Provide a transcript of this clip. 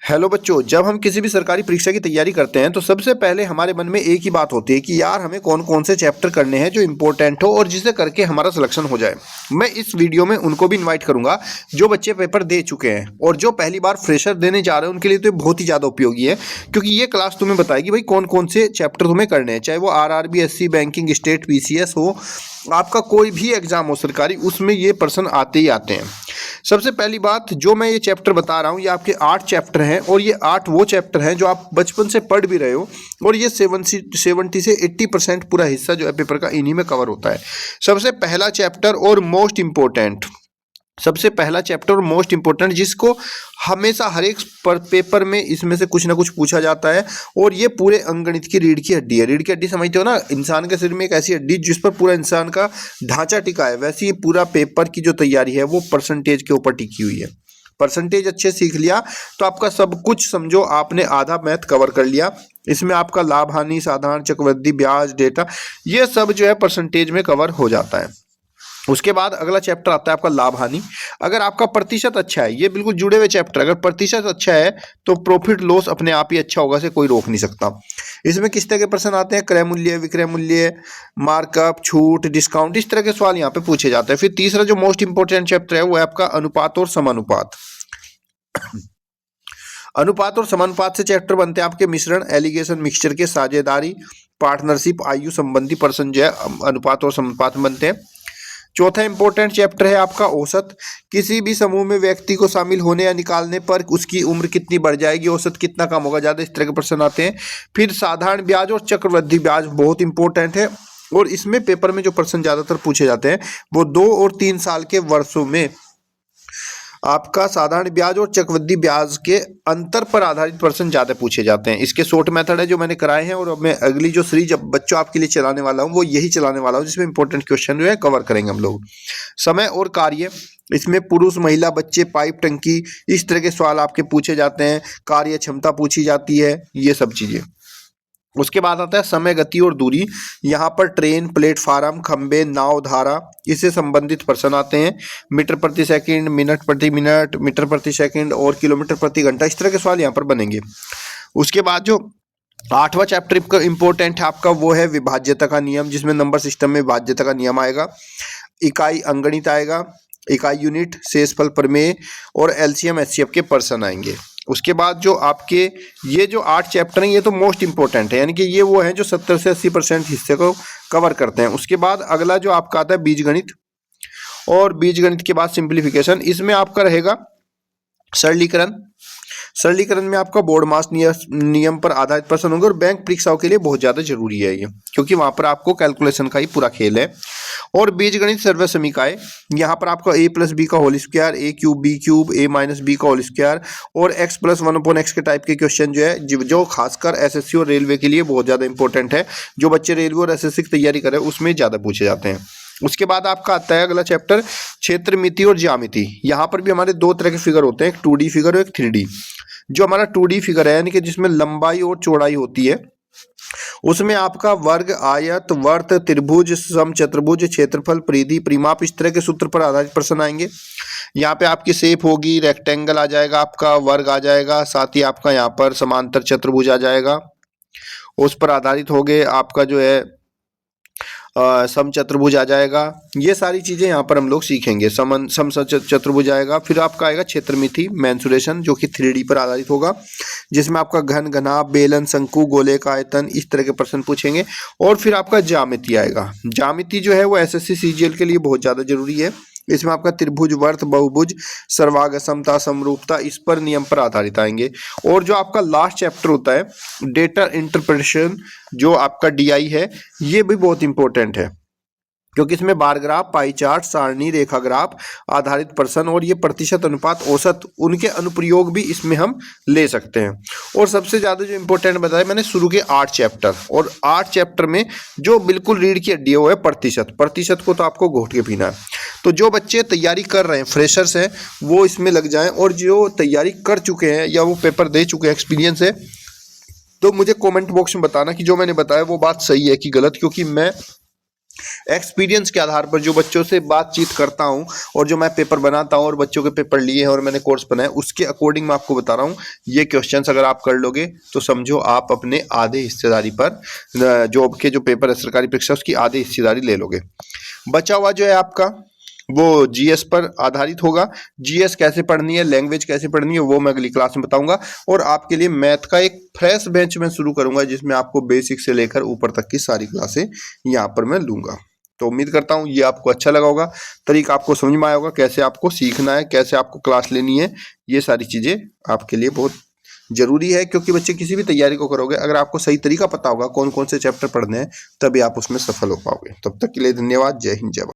Hello बच्चों, जब हम किसी भी सरकारी परीक्षा की तैयारी करते हैं तो सबसे पहले हमारे मन में एक ही बात होती है कि यार हमें कौन कौन से चैप्टर करने हैं जो इम्पोर्टेंट हो और जिसे करके हमारा सिलेक्शन हो जाए। मैं इस वीडियो में उनको भी इनवाइट करूंगा जो बच्चे पेपर दे चुके हैं और जो पहली बार फ्रेशर देने जा रहे हैं उनके लिए तो ये बहुत ही ज़्यादा उपयोगी है, क्योंकि ये क्लास तुम्हें बताएगी भाई कौन कौन से चैप्टर तुम्हें करने हैं, चाहे वो RRB, SC, banking, state, PCS हो, आपका कोई भी एग्जाम हो सरकारी, उसमें ये पर्सन आते ही आते हैं। सबसे पहली बात, जो मैं ये चैप्टर बता रहा हूँ ये आपके 8 चैप्टर हैं और ये 8 वो चैप्टर हैं जो आप बचपन से पढ़ भी रहे हो और ये 70 से 80% पूरा हिस्सा जो है पेपर का इन्हीं में कवर होता है। सबसे पहला चैप्टर और मोस्ट इम्पोर्टेंट, सबसे पहला चैप्टर और मोस्ट इंपॉर्टेंट, जिसको हमेशा हर एक पेपर में इसमें से कुछ ना कुछ पूछा जाता है, और ये पूरे अंकगणित की रीढ़ की हड्डी है। रीढ़ की हड्डी समझते हो ना, इंसान के शरीर में एक ऐसी हड्डी जिस पर पूरा इंसान का ढांचा टिका है, वैसे ये पूरा पेपर की जो तैयारी है वो परसेंटेज के ऊपर टिकी हुई है। परसेंटेज अच्छे सीख लिया तो आपका सब कुछ समझो आपने आधा मैथ कवर कर लिया। इसमें आपका लाभ हानि, साधारण, चक्रवृद्धि ब्याज, डेटा, ये सब जो है परसेंटेज में कवर हो जाता है। उसके बाद अगला चैप्टर आता है आपका लाभ हानि। अगर आपका प्रतिशत अच्छा है, ये बिल्कुल जुड़े हुए चैप्टर, अगर प्रतिशत अच्छा है तो प्रॉफिट लॉस अपने आप ही अच्छा होगा, से कोई रोक नहीं सकता। इसमें किस तरह के प्रश्न आते हैं, क्रय मूल्य, विक्रय मूल्य, मार्कअप, छूट, डिस्काउंट, इस तरह के सवाल यहाँ पे पूछे जाते हैं। फिर तीसरा जो मोस्ट इंपॉर्टेंट चैप्टर है वो है आपका अनुपात और समानुपात। अनुपात और समानुपात से चैप्टर बनते हैं आपके मिश्रण, एलिगेशन, मिक्सचर के, साझेदारी, पार्टनरशिप, आयु संबंधी प्रश्न जो है अनुपात और समानुपात में बनते हैं। चौथा इंपॉर्टेंट चैप्टर है आपका औसत। किसी भी समूह में व्यक्ति को शामिल होने या निकालने पर उसकी उम्र कितनी बढ़ जाएगी, औसत कितना कम होगा, ज़्यादा, इस तरह के प्रश्न आते हैं। फिर साधारण ब्याज और चक्रवृद्धि ब्याज बहुत इंपॉर्टेंट है, और इसमें पेपर में जो प्रश्न ज़्यादातर पूछे जाते हैं वो 2 और 3 साल के वर्षों में आपका साधारण ब्याज और चक्रवृद्धि ब्याज के अंतर पर आधारित प्रश्न ज्यादा पूछे जाते हैं। इसके शॉर्ट मेथड है जो मैंने कराए हैं, और अब मैं अगली जो सीरीज बच्चों आपके लिए चलाने वाला हूं वो यही चलाने वाला हूं, जिसमें इंपॉर्टेंट क्वेश्चन जो है कवर करेंगे हम लोग। समय और कार्य, इसमें पुरुष, महिला, बच्चे, पाइप, टंकी, इस तरह के सवाल आपके पूछे जाते हैं। कार्य क्षमता पूछी जाती है, ये सब चीजें। उसके बाद आता है समय, गति और दूरी। यहाँ पर ट्रेन, प्लेटफार्म, खंबे, नाव, धारा, इससे संबंधित प्रश्न आते हैं। मीटर प्रति सेकंड, मिनट प्रति मिनट, मीटर प्रति सेकंड और किलोमीटर प्रति घंटा, इस तरह के सवाल यहाँ पर बनेंगे। उसके बाद जो 8वां चैप्टर इंपॉर्टेंट है आपका वो है विभाज्यता का नियम, जिसमें नंबर सिस्टम में विभाज्यता का नियम आएगा, इकाई अंगणित आएगा, इकाई यूनिट, शेषफल प्रमेय और एलसीएम एचसीएफ के प्रश्न आएंगे। उसके बाद जो आपके ये जो 8 चैप्टर हैं ये तो मोस्ट इंपॉर्टेंट है, यानी कि ये वो हैं जो 70 से 80% हिस्से को कवर करते हैं। उसके बाद अगला जो आपका आता है बीजगणित, और बीजगणित के बाद सिंप्लीफिकेशन। इसमें आपका रहेगा सरलीकरण। सरलीकरण में आपका बोर्ड मास नियम पर आधारित प्रश्न होंगे, और बैंक परीक्षाओं के लिए बहुत ज्यादा जरूरी है ये, क्योंकि वहां पर आपको कैलकुलेशन का ही पूरा खेल है। और बीजगणित सर्व समीकरण, यहाँ पर आपका a + b का whole square, a ³ b ³ a - b का होल स्क्वायर और x + 1/x के टाइप के क्वेश्चन जो है जो खासकर एसएससी और रेलवे के लिए बहुत ज्यादा इंपॉर्टेंट है। जो बच्चे रेलवे और एसएससी की तैयारी कर रहे हैं उसमें ज्यादा पूछे जाते हैं। उसके बाद आपका आता है अगला चैप्टर क्षेत्र, मिति और ज्यामिति। यहाँ पर भी हमारे 2 तरह के फिगर होते हैं, एक 2D फिगर और एक 3D। जो हमारा 2D फिगर है, यानी कि जिसमें लंबाई और चौड़ाई होती है, उसमें आपका वर्ग, आयत, वर्त, त्रिभुज, समचतुर्भुज, क्षेत्रफल, परिधि, परिमाप, इस तरह के सूत्र पर आधारित प्रश्न आएंगे। यहाँ पे आपकी शेप होगी, रेक्टेंगल आ जाएगा, आपका वर्ग आ जाएगा, साथ ही आपका यहाँ पर समांतर चतुर्भुज आ जाएगा, उस पर आधारित हो गए आपका जो है समचतुर्भुज आ जाएगा। ये सारी चीजें यहाँ पर हम लोग सीखेंगे। समचतुर्भुज आएगा, फिर आपका आएगा क्षेत्रमिति, मेंसुरेशन, जो कि 3D पर आधारित होगा, जिसमें आपका घन, घनाभ, बेलन, शंकु, गोले का आयतन, इस तरह के प्रश्न पूछेंगे। और फिर आपका ज्यामिति आएगा। ज्यामिति जो है वो एसएससी सीजीएल के लिए बहुत ज्यादा जरूरी है। इसमें आपका त्रिभुज, वर्त, बहुभुज, सर्वांग, समता, समरूपता, इस पर नियम पर आधारित आएंगे। और जो आपका लास्ट चैप्टर होता है डेटा इंटरप्रिटेशन, जो आपका डीआई है, ये भी बहुत इंपॉर्टेंट है, क्योंकि इसमें बार ग्राफ, पाई चार्ट, सारणी, रेखा ग्राफ आधारित प्रश्न और ये प्रतिशत, अनुपात, औसत, उनके अनुप्रयोग भी इसमें हम ले सकते हैं। और सबसे ज्यादा जो इंपॉर्टेंट बताया मैंने, शुरू के 8 चैप्टर, और 8 चैप्टर में जो बिल्कुल रीढ़ की हड्डी है वो है प्रतिशत। प्रतिशत को तो आपको घोट के पीना है। तो जो बच्चे तैयारी कर रहे हैं, फ्रेशर्स हैं, वो इसमें लग जाएं, और जो तैयारी कर चुके हैं या वो पेपर दे चुके हैं, एक्सपीरियंस है, तो मुझे कमेंट बॉक्स में बताना कि जो मैंने बताया वो बात सही है कि गलत, क्योंकि मैं एक्सपीरियंस के आधार पर जो बच्चों से बातचीत करता हूं और जो मैं पेपर बनाता हूं और बच्चों के पेपर लिए हैं और मैंने कोर्स बनाया उसके अकॉर्डिंग मैं आपको बता रहा हूं। ये क्वेश्चंस अगर आप कर लोगे तो समझो आप अपने आधे हिस्सेदारी पर जॉब के जो पेपर है सरकारी परीक्षा उसकी आधी हिस्सेदारी ले लोगे। बचा हुआ जो है आपका वो जीएस पर आधारित होगा। जीएस कैसे पढ़नी है, लैंग्वेज कैसे पढ़नी है, वो मैं अगली क्लास में बताऊंगा। और आपके लिए मैथ का एक फ्रेश बेंच में शुरू करूंगा जिसमें आपको बेसिक से लेकर ऊपर तक की सारी क्लासें यहाँ पर मैं लूंगा। तो उम्मीद करता हूँ ये आपको अच्छा लगा होगा, तरीका आपको समझ में आया होगा कैसे आपको सीखना है, कैसे आपको क्लास लेनी है। ये सारी चीज़ें आपके लिए बहुत जरूरी है, क्योंकि बच्चे किसी भी तैयारी को करोगे अगर आपको सही तरीका पता होगा कौन कौन से चैप्टर पढ़ने हैं तभी आप उसमें सफल हो पाओगे। तब तक के लिए धन्यवाद। जय हिंद, जय भारत।